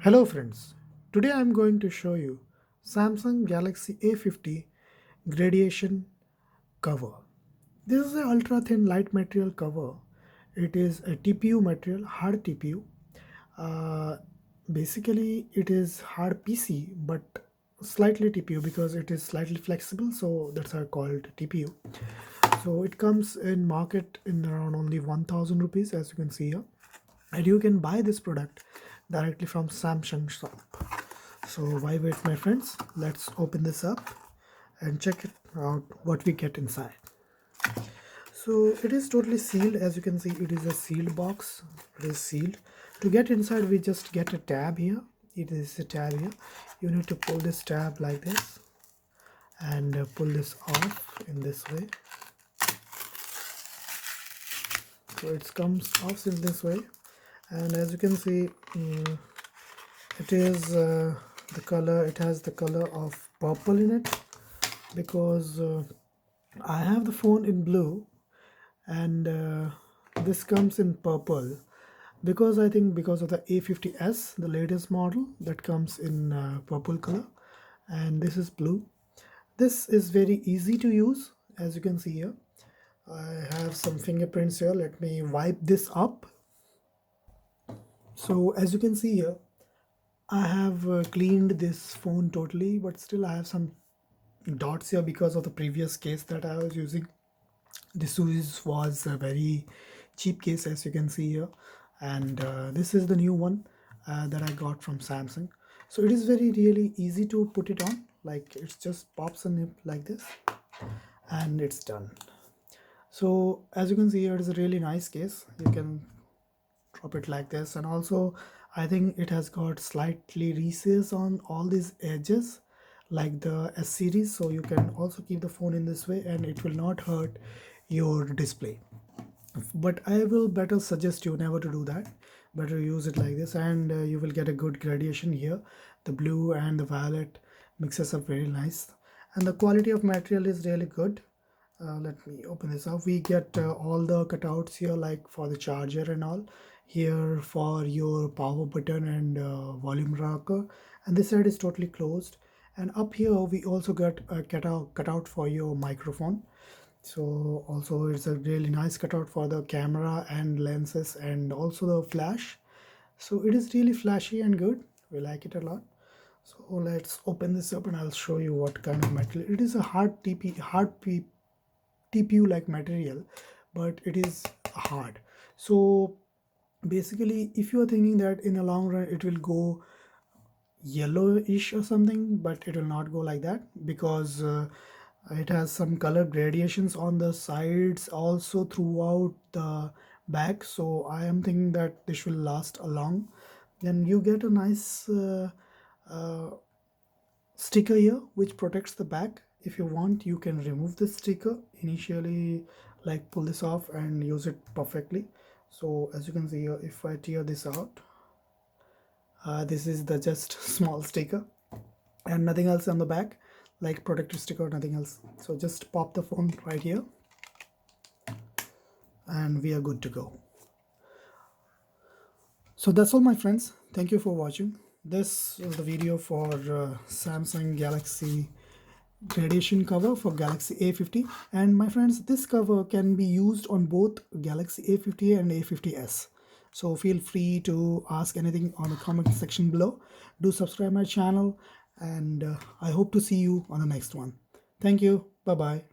Hello friends, today I am going to show you Samsung Galaxy A50 Gradation cover. This is an ultra thin light material cover. It is a TPU material, hard TPU. Uh, Basically it is hard PC but slightly TPU because it is slightly flexible, so that's why called TPU. So it comes in market in around only 1000 rupees, as you can see here, and you can buy this product directly from Samsung shop. So why wait, my friends? Let's open this up and check it out what we get inside. So it is totally sealed. As you can see, it is a sealed box. It is sealed. To get inside, we just get a tab here. It is a tab here. You need to pull this tab like this and pull this off in this way. So it comes off in this way, and as you can see, it is the color. It has the color of purple in it because I have the phone in blue, and this comes in purple because I think because of the A50S, the latest model that comes in purple color, and this is blue. This is very easy to use, as you can see here. I have some fingerprints here. Let me wipe this up. So as you can see here, I have cleaned this phone totally, but still I have some dots here because of the previous case that I was using. This was a very cheap case, as you can see here, and this is the new one that I got from Samsung. So it is very really easy to put it on, like it just pops on it like this and it's done. So as you can see here, it is a really nice case. You can drop it like this, and also I think it has got slightly recess on all these edges like the S series, so you can also keep the phone in this way and it will not hurt your display. But I will better suggest you never to do that. Better use it like this, and you will get a good gradation here. The blue and the violet mixes up very nice, and the quality of material is really good. Let me open this up. We get all the cutouts here, like for the charger and all, here for your power button and volume rocker, and this side is totally closed. And up here we also get a cutout for your microphone. So also it's a really nice cutout for the camera and lenses and also the flash. So it is really flashy and good. We like it a lot. So let's open this up and I'll show you what kind of material. It is a TPU like material, but it is hard. So basically, if you are thinking that in the long run it will go yellowish or something, but it will not go like that because it has some color gradations on the sides also throughout the back. So I am thinking that this will last a long. Then you get a nice uh, sticker here which protects the back. If you want, you can remove the sticker initially, like pull this off and use it perfectly. So as you can see here, if I tear this out, this is the just small sticker and nothing else on the back, like protective sticker, nothing else. So just pop the phone right here and we are good to go. So that's all, my friends. Thank you for watching. This is the video for Samsung Galaxy Gradation cover for Galaxy A50. And my friends, this cover can be used on both Galaxy A50 and A50S. So feel free to ask anything on the comment section below. Do subscribe my channel, and I hope to see you on the next one. Thank you. Bye bye.